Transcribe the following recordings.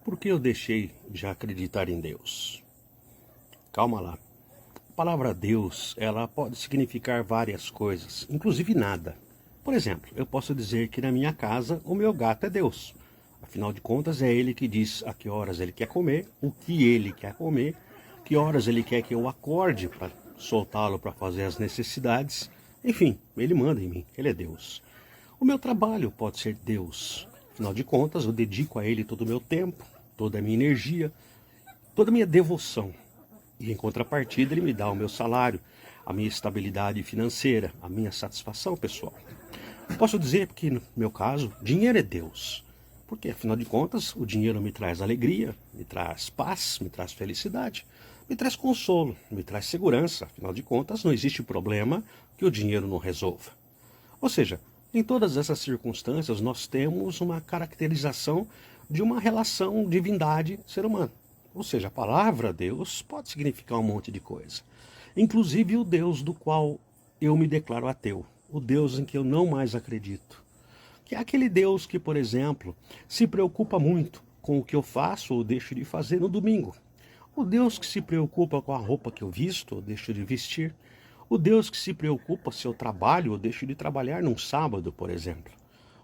Por que eu deixei de acreditar em Deus? Calma lá. A palavra Deus, ela pode significar várias coisas, inclusive nada. Por exemplo, eu posso dizer que na minha casa o meu gato é Deus. Afinal de contas, é ele que diz a que horas ele quer comer, o que ele quer comer, que horas ele quer que eu acorde para soltá-lo para fazer as necessidades. Enfim, ele manda em mim, ele é Deus. O meu trabalho pode ser Deus. Afinal de contas, eu dedico a ele todo o meu tempo, toda a minha energia, toda a minha devoção. E em contrapartida, ele me dá o meu salário, a minha estabilidade financeira, a minha satisfação pessoal. Posso dizer que, no meu caso, dinheiro é Deus. Porque, afinal de contas, o dinheiro me traz alegria, me traz paz, me traz felicidade, me traz consolo, me traz segurança. Afinal de contas, não existe problema que o dinheiro não resolva. Ou seja, em todas essas circunstâncias, nós temos uma caracterização de uma relação divindade-ser humano. Ou seja, a palavra Deus pode significar um monte de coisa. Inclusive o Deus do qual eu me declaro ateu. O Deus em que eu não mais acredito. Que é aquele Deus que, por exemplo, se preocupa muito com o que eu faço ou deixo de fazer no domingo. O Deus que se preocupa com a roupa que eu visto ou deixo de vestir. O Deus que se preocupa se eu trabalho ou deixo de trabalhar num sábado, por exemplo.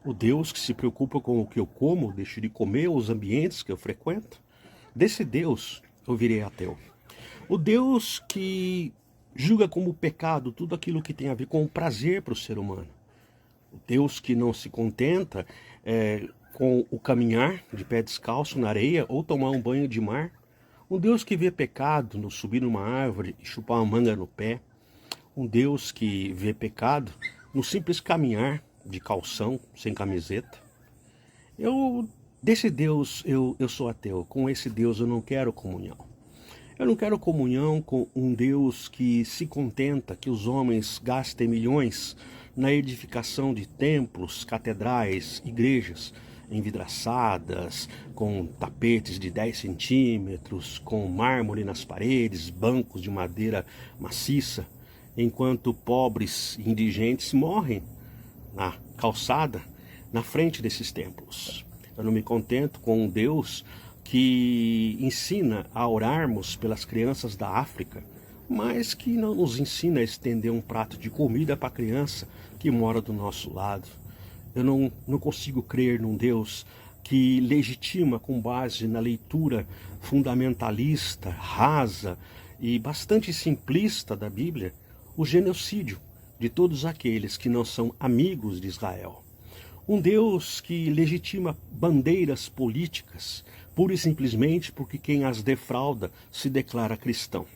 O Deus que se preocupa com o que eu como ou deixo de comer, os ambientes que eu frequento. Desse Deus eu virei ateu. O Deus que julga como pecado tudo aquilo que tem a ver com o prazer para o ser humano. O Deus que não se contenta com o caminhar de pé descalço na areia ou tomar um banho de mar. Um Deus que vê pecado no subir numa árvore e chupar uma manga no pé. Um Deus que vê pecado no simples caminhar de calção, sem camiseta. Desse Deus eu sou ateu. Com esse Deus eu não quero comunhão. Eu não quero comunhão com um Deus que se contenta que os homens gastem milhões na edificação de templos, catedrais, igrejas envidraçadas, com tapetes de 10 centímetros, com mármore nas paredes, bancos de madeira maciça, enquanto pobres e indigentes morrem na calçada, na frente desses templos. Eu não me contento com um Deus que ensina a orarmos pelas crianças da África, mas que não nos ensina a estender um prato de comida para a criança que mora do nosso lado. Eu não consigo crer num Deus que legitima com base na leitura fundamentalista, rasa e bastante simplista da Bíblia, o genocídio de todos aqueles que não são amigos de Israel. Um Deus que legitima bandeiras políticas, pura e simplesmente porque quem as defrauda se declara cristão.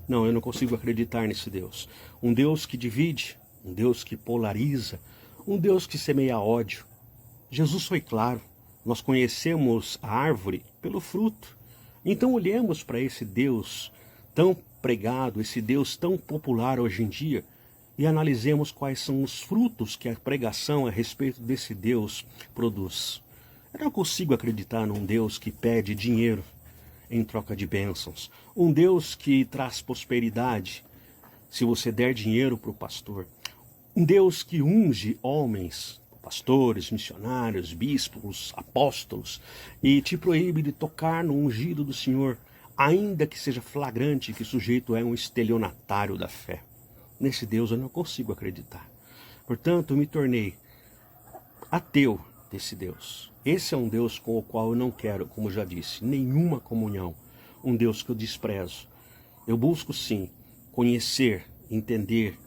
Não, eu não consigo acreditar nesse Deus. Um Deus que divide, um Deus que polariza, um Deus que semeia ódio. Jesus foi claro, nós conhecemos a árvore pelo fruto. Então olhemos para esse Deus tão pregado, esse Deus tão popular hoje em dia, e analisemos quais são os frutos que a pregação a respeito desse Deus produz. Eu não consigo acreditar num Deus que pede dinheiro em troca de bênçãos. Um Deus que traz prosperidade se você der dinheiro para o pastor. Um Deus que unge homens, pastores, missionários, bispos, apóstolos, e te proíbe de tocar no ungido do Senhor, ainda que seja flagrante que o sujeito é um estelionatário da fé. Nesse Deus eu não consigo acreditar. Portanto, eu me tornei ateu desse Deus. Esse é um Deus com o qual eu não quero, como já disse, nenhuma comunhão. Um Deus que eu desprezo. Eu busco sim conhecer, entender,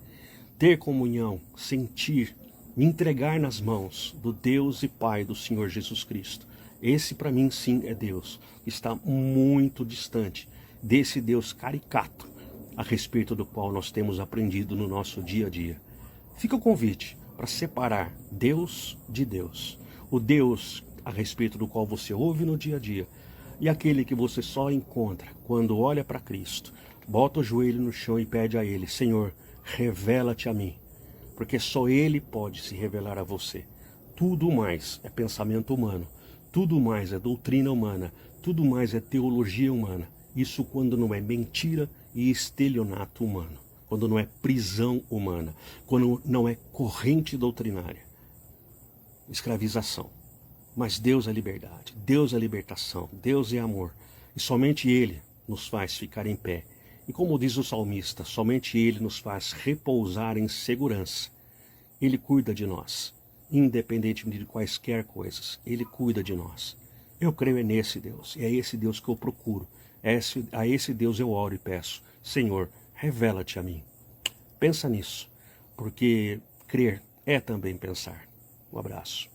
ter comunhão, sentir, me entregar nas mãos do Deus e Pai do Senhor Jesus Cristo. Esse para mim sim é Deus. Está muito distante desse Deus caricato a respeito do qual nós temos aprendido no nosso dia a dia. Fica o convite para separar Deus de Deus. O Deus a respeito do qual você ouve no dia a dia e aquele que você só encontra quando olha para Cristo, bota o joelho no chão e pede a Ele: Senhor, revela-te a mim, porque só Ele pode se revelar a você. Tudo mais é pensamento humano, tudo mais é doutrina humana, tudo mais é teologia humana. Isso quando não é mentira e estelionato humano, quando não é prisão humana, quando não é corrente doutrinária, escravização. Mas Deus é liberdade, Deus é libertação, Deus é amor. E somente Ele nos faz ficar em pé. E como diz o salmista, somente Ele nos faz repousar em segurança. Ele cuida de nós, independentemente de quaisquer coisas. Ele cuida de nós. Eu creio nesse Deus, e é esse Deus que eu procuro. A esse Deus eu oro e peço, Senhor, revela-te a mim. Pensa nisso, porque crer é também pensar. Um abraço.